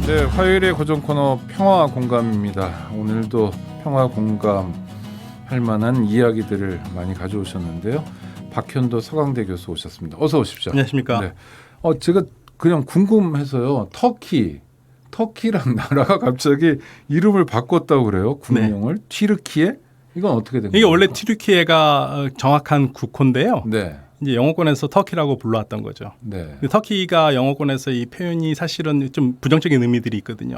네, 화요일의 고정 코너 평화 공감입니다. 오늘도 평화 공감 할 만한 이야기들을 많이 가져오셨는데요. 박현도 서강대 교수 오셨습니다. 어서 오십시오. 안녕하십니까. 네. 제가 그냥 궁금해서요. 터키란 나라가 갑자기 이름을 바꿨다고 그래요. 국명을 네. 튀르키예? 이건 어떻게 된 거예요? 이게 원래 튀르키예가 정확한 국호인데요. 네. 이제 영어권에서 터키라고 불러왔던 거죠. 네. 근데 터키가 영어권에서 이 표현이 사실은 좀 부정적인 의미들이 있거든요.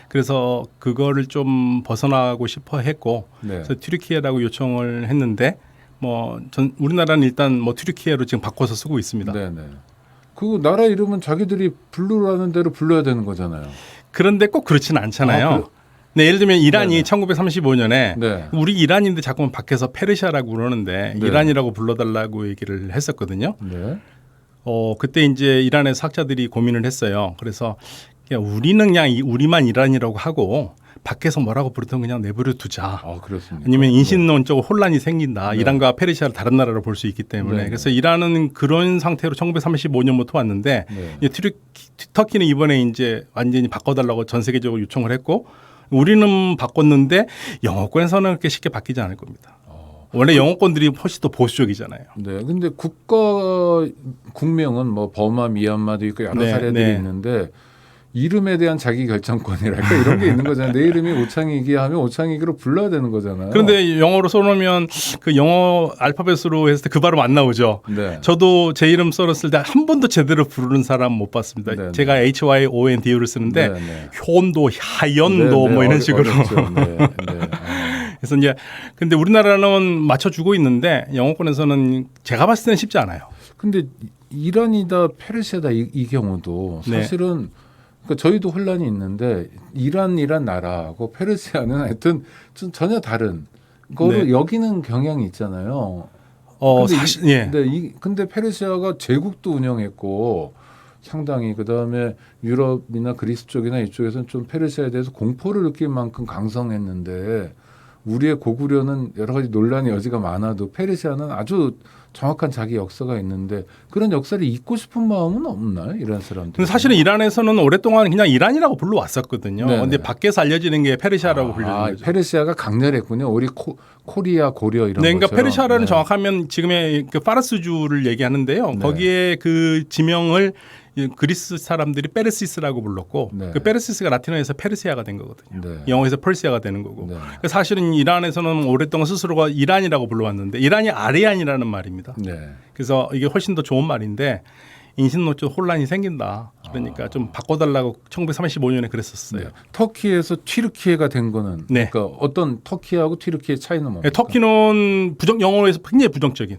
그래서 그거를 좀 벗어나고 싶어 했고, 네. 그래서 튀르키예라고 요청을 했는데, 우리나라는 일단 튀르키예로 지금 바꿔서 쓰고 있습니다. 네네. 그 나라 이름은 자기들이 부르라는 대로 불러야 되는 거잖아요. 그런데 꼭 그렇지는 않잖아요. 네, 예를 들면 이란이 네네. 1935년에 네. 우리 이란인들 자꾸만 밖에서 페르시아라고 그러는데 네. 이란이라고 불러달라고 얘기를 했었거든요. 네. 그때 이제 이란의 학자들이 고민을 했어요. 그래서 우리는 그냥 우리만 이란이라고 하고 밖에서 뭐라고 부르든 그냥 내버려 두자. 그렇습니까? 아니면 인신론적 혼란이 생긴다. 네. 이란과 페르시아를 다른 나라로 볼 수 있기 때문에. 네. 그래서 이란은 그런 상태로 1935년부터 왔는데 네. 터키는 이번에 이제 완전히 바꿔달라고 전 세계적으로 요청을 했고 우리는 바꿨는데 영어권에서는 그렇게 쉽게 바뀌지 않을 겁니다. 원래 영어권들이 훨씬 더 보수적이잖아요. 네. 근데 국명은 뭐 버마, 미얀마도 있고 여러 네, 사례들이 네. 있는데 이름에 대한 자기 결정권이랄까 이런 게 있는 거잖아요. 내 이름이 오창이기 하면 오창이기로 불러야 되는 거잖아요. 그런데 영어로 써놓으면 그 영어 알파벳으로 했을 때 그 발음 안 나오죠. 네. 저도 제 이름 써놨을 때 한 번도 제대로 부르는 사람 못 봤습니다. 네, 제가 HYONDU를 쓰는데 네, 네. 효온도, 하연도 네, 뭐 이런 식으로. 어렵죠. 네. 네. 그래서 이제 근데 우리나라는 맞춰주고 있는데 영어권에서는 제가 봤을 때는 쉽지 않아요. 근데 이란이다 페르시아다 이 경우도 네. 사실은 그러니까 저희도 혼란이 있는데 이란이란 나라하고 페르시아는 하여튼 좀 전혀 다른 거를 네. 여기는 경향이 있잖아요. 근데 사실 예. 근데 페르시아가 제국도 운영했고 상당히 그다음에 유럽이나 그리스 쪽이나 이쪽에서는 좀 페르시아에 대해서 공포를 느낄 만큼 강성했는데 우리의 고구려는 여러 가지 논란의 여지가 많아도 페르시아는 아주 정확한 자기 역사가 있는데 그런 역사를 잊고 싶은 마음은 없나요? 이란 사람들. 근데 사실은 이란에서는 오랫동안 그냥 이란이라고 불러왔었거든요. 네네. 근데 밖에서 알려지는 게 페르시아라고 불리는 거죠. 페르시아가 강렬했군요. 우리 코리아, 고려 이런 네, 그러니까 것처럼. 페르시아라는 네. 정확하면 지금의 그 파르스주를 얘기하는데요. 네. 거기에 그 지명을 그리스 사람들이 페르시스라고 불렀고 네. 그 페르시스가 라틴어에서 페르시아가 된 거거든요. 네. 영어에서 펄시아가 되는 거고. 네. 그러니까 사실은 이란에서는 오랫동안 스스로가 이란이라고 불러왔는데 이란이 아레안이라는 말입니다. 네. 그래서 이게 훨씬 더 좋은 말인데 인신노적 혼란이 생긴다. 그러니까 좀 바꿔달라고 1935년에 그랬었어요. 네. 터키에서 튀르키예가 된 거는 네. 그러니까 어떤 터키하고 튀르키예 차이는 뭡니까? 터키는 영어에서 굉장히 부정적인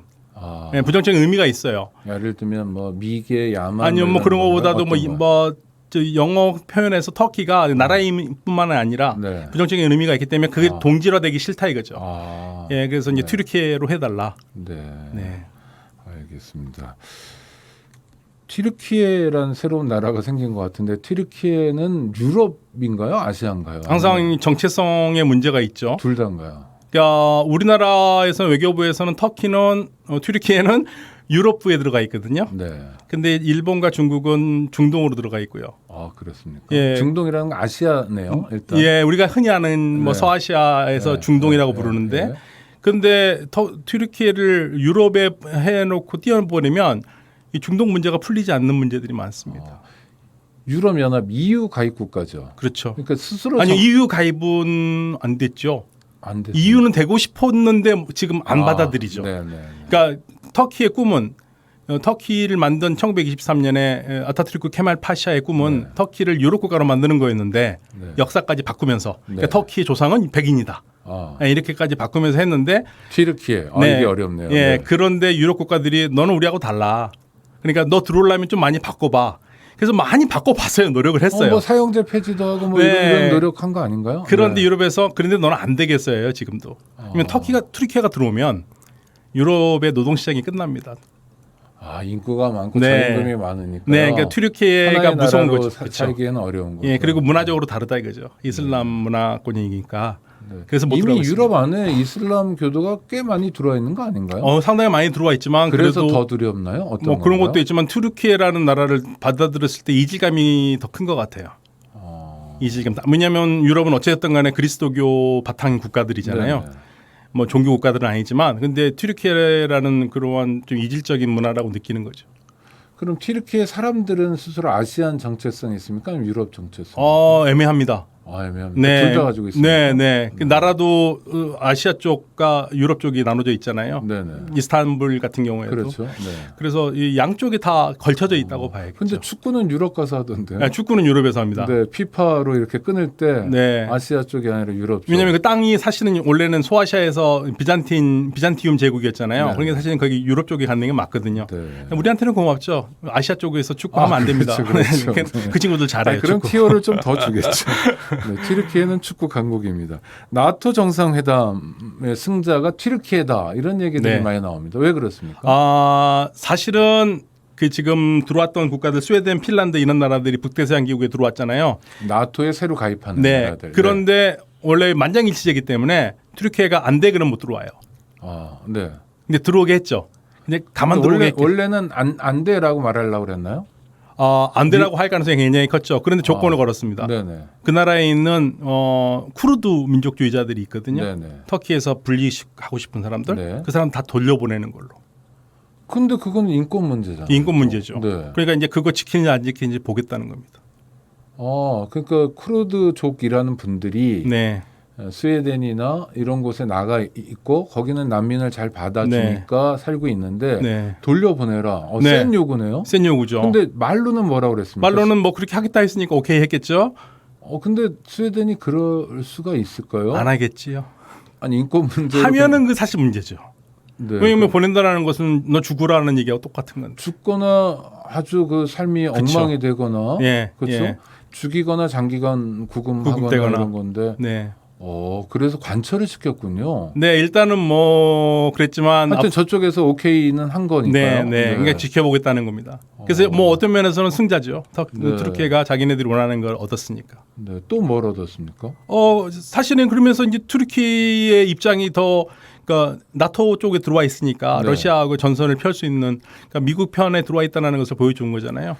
부정적인 의미가 있어요. 예를 들면 뭐 미개, 야만 아니요, 뭐 그런 거보다도 어떤 거? 영어 표현에서 터키가 나라뿐만 아니라 네. 부정적인 의미가 있기 때문에 그게 동질화되기 싫다 이거죠. 예, 그래서 이제 네. 튀르키예로 해달라. 네. 네. 알겠습니다. 튀르키예라는 새로운 나라가 생긴 것 같은데 튀르키예는 유럽인가요? 아시아인가요? 항상 정체성의 문제가 있죠. 둘 다인가요? 그러니까 우리나라에서 외교부에서는 튀르키예는 유럽부에 들어가 있거든요. 네. 근데 일본과 중국은 중동으로 들어가 있고요. 그렇습니까? 예. 중동이라는 건 아시아네요. 일단. 예, 우리가 흔히 아는 뭐 네. 서아시아에서 네. 중동이라고 네. 부르는데 네. 근데 튀르키예를 유럽에 해놓고 띄워버리면 이 중동 문제가 풀리지 않는 문제들이 많습니다. 유럽 연합 EU 가입 국가죠. 그렇죠. 그러니까 스스로 아니 EU 가입은 안 됐죠. 안 됐어요. EU는 되고 싶었는데 지금 안 받아들이죠. 네, 네. 그러니까 터키의 꿈은 터키를 만든 1923년에 아타투르크 케말 파샤의 꿈은 네. 터키를 유럽 국가로 만드는 거였는데 네. 역사까지 바꾸면서 네. 그러니까 터키의 조상은 백인이다. 이렇게까지 바꾸면서 했는데 튀르키예. 네. 이게 어렵네요. 예, 네. 그런데 유럽 국가들이 너는 우리하고 달라. 그러니까 너 들어오려면 좀 많이 바꿔봐. 그래서 많이 바꿔봤어요. 노력을 했어요. 뭐 사형제 폐지도 하고 뭐 네. 이런 노력한 거 아닌가요? 그런데 네. 유럽에서 그런데 너는 안 되겠어요. 지금도. 그러면 튀르키예가 들어오면 유럽의 노동시장이 끝납니다. 인구가 많고 네. 자본금이 많으니까. 네, 그러니까 튀르키예가 무서운 거죠. 그렇죠. 살기에는 어려운 거죠. 예, 그리고 문화적으로 다르다 이거죠. 이슬람 문화권이니까. 네. 그래서 못 이미 들어가고 유럽 안에 이슬람 교도가 꽤 많이 들어와 있는 거 아닌가요? 상당히 많이 들어와 있지만 그래서 그래도 더 두렵나요? 어떤 뭐 그런 건가요? 것도 있지만 튀르키예라는 나라를 받아들였을 때 이질감이 더 큰 것 같아요. 지금 왜냐하면 유럽은 어쨌든 간에 그리스도교 바탕 국가들이잖아요. 네네. 뭐 종교 국가들은 아니지만 근데 튀르키예라는 그러한 좀 이질적인 문화라고 느끼는 거죠. 그럼 튀르키예 사람들은 스스로 아시안 정체성이 있습니까? 아니면 유럽 정체성? 애매합니다. 애매합니다. 네, 둘 다 가지고 있습니다. 네. 그 나라도 아시아 쪽과 유럽 쪽이 나눠져 있잖아요. 네네. 이스탄불 같은 경우에도. 그렇죠. 네. 그래서 이 양쪽이 다 걸쳐져 있다고 봐야겠죠. 근데 축구는 유럽 가서 하던데. 네, 축구는 유럽에서 합니다. 네, 피파로 이렇게 끊을 때 네. 아시아 쪽이 아니라 유럽 쪽. 왜냐하면 그 땅이 사실은 원래는 소아시아에서 비잔티움 제국이었잖아요. 네. 그러니까 사실은 거기 유럽 쪽에 갖는 게 맞거든요. 네. 우리한테는 고맙죠. 아시아 쪽에서 축구하면 안 됩니다. 그렇죠. 그 친구들 잘해요. 그럼 축구. 티어를 좀 더 주겠죠. 네, 튀르키예는 축구 강국입니다. 나토 정상회담의 승자가 튀르키예다 이런 얘기들이 네. 많이 나옵니다. 왜 그렇습니까? 사실은 그 지금 들어왔던 국가들 스웨덴, 핀란드 이런 나라들이 북대서양 기구에 들어왔잖아요. 나토에 새로 가입하는 네. 나라들. 그런데 원래 만장일치제이기 때문에 튀르키예가 안 돼 그러면 못 들어와요. 네. 근데 들어오게 했죠. 근데 가만 들어오게 했죠. 원래는 안 돼라고 말하려고 그랬나요? 안 되라고 할 가능성이 굉장히 컸죠. 그런데 조건을 걸었습니다. 네네. 그 나라에 있는 쿠르드 민족주의자들이 있거든요. 네네. 터키에서 분리하고 싶은 사람들, 네. 그 사람 다 돌려보내는 걸로. 근데 그건 인권 문제잖아요. 인권 문제죠. 네. 그러니까 이제 그거 지키는지 안 지키는지 보겠다는 겁니다. 그러니까 쿠르드족이라는 분들이 네. 스웨덴이나 이런 곳에 나가 있고 거기는 난민을 잘 받아주니까 살고 있는데 네. 돌려보내라. 네. 센 요구네요. 센 요구죠. 근데 말로는 뭐라 그랬습니까? 말로는 뭐 그렇게 하겠다 했으니까 오케이 했겠죠. 근데 스웨덴이 그럴 수가 있을까요? 안 하겠지요. 아니 인권 문제 하면은 그 사실 문제죠. 네. 왜냐면 보낸다라는 것은 너 죽으라는 얘기하고 똑같은 건데. 죽거나 아주 그 삶이 그쵸. 엉망이 되거나 예, 그렇죠. 예. 죽이거나 장기간 구금하거나 구금되거나. 이런 건데 네. 그래서 관철을 시켰군요. 네, 일단은 뭐 그랬지만 하여튼 저쪽에서 오케이는 한 거니까요. 네. 그러니까 지켜보겠다는 겁니다. 그래서 뭐 어떤 면에서는 승자죠. 네. 튀르키예가 자기네들이 원하는 걸 얻었으니까. 네, 또 뭘 얻었습니까? 사실은 그러면서 이제 튀르키예의 입장이 더 그러니까 나토 쪽에 들어와 있으니까 네. 러시아하고 전선을 펼 수 있는 그러니까 미국 편에 들어와 있다는 것을 보여준 거잖아요.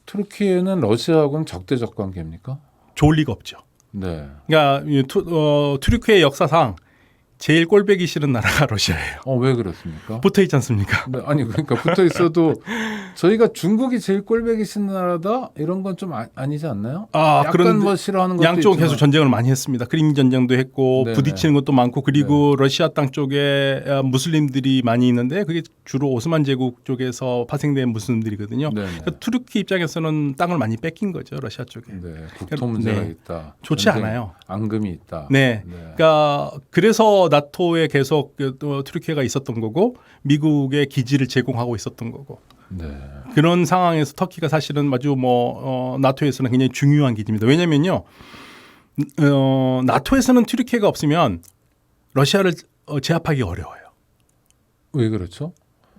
터키에는 러시아하고는 적대적 관계입니까? 좋을 리가 없죠. 네. 그러니까 튀르키예 역사상 제일 꼴배기 싫은 나라가 러시아예요. 왜 그렇습니까? 붙어 있지 않습니까? 네, 아니 그러니까 붙어 있어도 저희가 중국이 제일 꼴배기 싫은 나라다 이런 건 좀 아니지 않나요? 약간 그런데 뭐 싫어하는 것도 양쪽은 있지만. 계속 전쟁을 많이 했습니다. 크림 전쟁도 했고 네네. 부딪히는 것도 많고 그리고 러시아 땅 쪽에 무슬림들이 많이 있는데 그게 주로 오스만 제국 쪽에서 파생된 무슬림들이거든요. 네네. 그러니까 투르키 입장에서는 땅을 많이 뺏긴 거죠. 러시아 쪽에. 네, 국토 문제가 네. 있다. 좋지 전쟁 않아요. 앙금이 있다. 네. 그러니까 그래서 나토에 계속 투르키예가 있었던 거고 미국의 기지를 제공하고 있었던 거고. 네. 그런 상황에서 터키가 사실은 아주 나토에서는 굉장히 중요한 기지입니다. 왜냐면요. 나토에서는 튀르키예가 없으면 러시아를 제압하기 어려워요. 왜 그렇죠?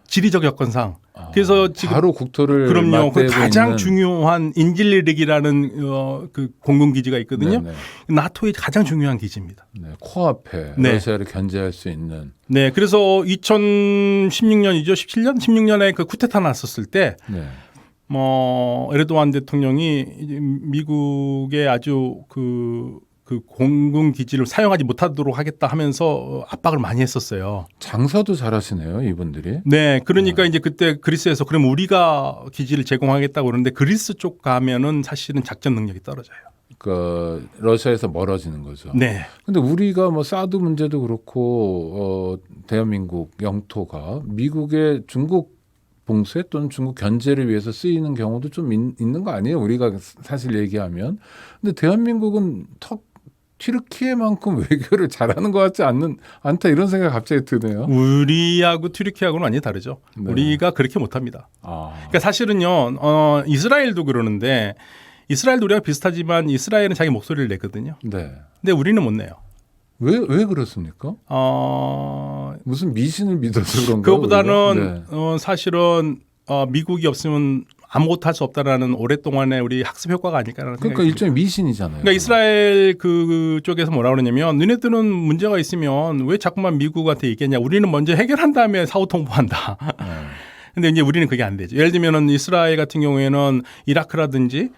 지리적 여건상. 그래서 지금 바로 국토를 그럼요. 그 맞대고 가장 있는. 중요한 인질리릭이라는 그 공군 기지가 있거든요. 네네. 나토의 가장 중요한 기지입니다. 네, 코앞에 네. 러시아를 견제할 수 있는. 네, 그래서 2016년이죠, 17년, 16년에 그 쿠데타 났었을 때, 네. 에르도안 대통령이 이제 미국의 아주 그 공군 기지를 사용하지 못하도록 하겠다 하면서 압박을 많이 했었어요. 장사도 잘하시네요, 이분들이. 네, 그러니까 이제 그때 그리스에서 그럼 우리가 기지를 제공하겠다고 그러는데 그리스 쪽 가면은 사실은 작전 능력이 떨어져요. 그러니까 러시아에서 멀어지는 거죠. 네, 근데 우리가 뭐 사드 문제도 그렇고 대한민국 영토가 미국의 중국 봉쇄 또는 중국 견제를 위해서 쓰이는 경우도 좀 있는 거 아니에요? 우리가 사실 얘기하면. 근데 대한민국은 튀르키예만큼 외교를 잘하는 것 같지 않다 이런 생각이 갑자기 드네요. 우리하고 튀르키예하고는 완전히 다르죠. 네. 우리가 그렇게 못합니다. 그러니까 사실은요, 이스라엘도 그러는데 이스라엘도 우리가 비슷하지만 이스라엘은 자기 목소리를 내거든요. 네. 근데 우리는 못 내요. 왜 그렇습니까? 무슨 미신을 믿어서 그런가요? 그것보다는 우리가? 사실은 미국이 없으면 아무것도 할 수 없다라는 오랫동안의 우리 학습 효과가 아닐까라는 그러니까 생각이 일종의 미신이잖아요. 그러니까 이스라엘 그 쪽에서 뭐라 그러냐면 너네들은 문제가 있으면 왜 자꾸만 미국한테 얘기하냐. 우리는 먼저 해결한 다음에 사후 통보한다. 네. 근데 이제 우리는 그게 안 되죠. 예를 들면은 이스라엘 같은 경우에는 이라크라든지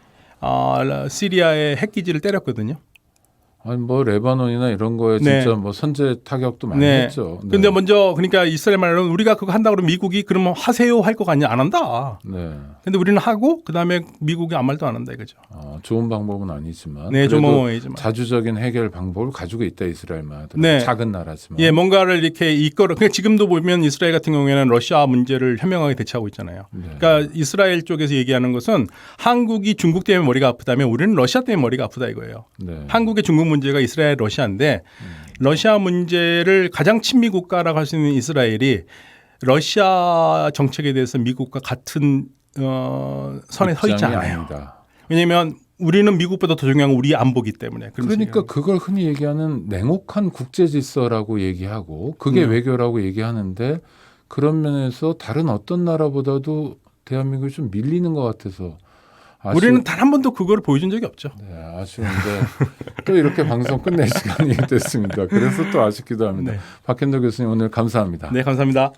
시리아의 핵기지를 때렸거든요. 아니 뭐 레바논이나 이런 거에 네. 진짜 뭐 선제 타격도 많이 네. 했죠. 네. 근데 먼저 그러니까 이스라엘 말로는 우리가 그거 한다 그러면 미국이 그러면 하세요 할 거 같냐 안 한다. 네. 근데 우리는 하고 그다음에 미국이 아무 말도 안 한다 이거죠. 좋은 방법은 아니지만 네, 좀 그래도 어머니지만. 자주적인 해결 방법을 가지고 있다 이스라엘만. 네. 작은 나라지만. 예, 뭔가를 이렇게 이끌어. 그러니까 지금도 보면 이스라엘 같은 경우에는 러시아 문제를 현명하게 대처하고 있잖아요. 네. 그러니까 이스라엘 쪽에서 얘기하는 것은 한국이 중국 때문에 머리가 아프다면 우리는 러시아 때문에 머리가 아프다 이거예요. 네. 한국의 중국 문제가 이스라엘 러시아인데 러시아 문제를 가장 친미 국가라고 할 수 있는 이스라엘이 러시아 정책에 대해서 미국과 같은 선에 서 있지 입장이 않아요. 아니다. 왜냐하면 우리는 미국보다 더 중요한 건 우리 안보기 때문에. 그러니까 그걸 흔히 얘기하는 냉혹한 국제 질서라고 얘기하고 그게 외교라고 얘기하는데 그런 면에서 다른 어떤 나라보다도 대한민국이 좀 밀리는 것 같아서 우리는 단 한 번도 그걸 보여준 적이 없죠. 네, 아쉬운데 또 이렇게 방송 끝낼 시간이 됐습니다. 그래서 또 아쉽기도 합니다. 네. 박현도 교수님 오늘 감사합니다. 네, 감사합니다.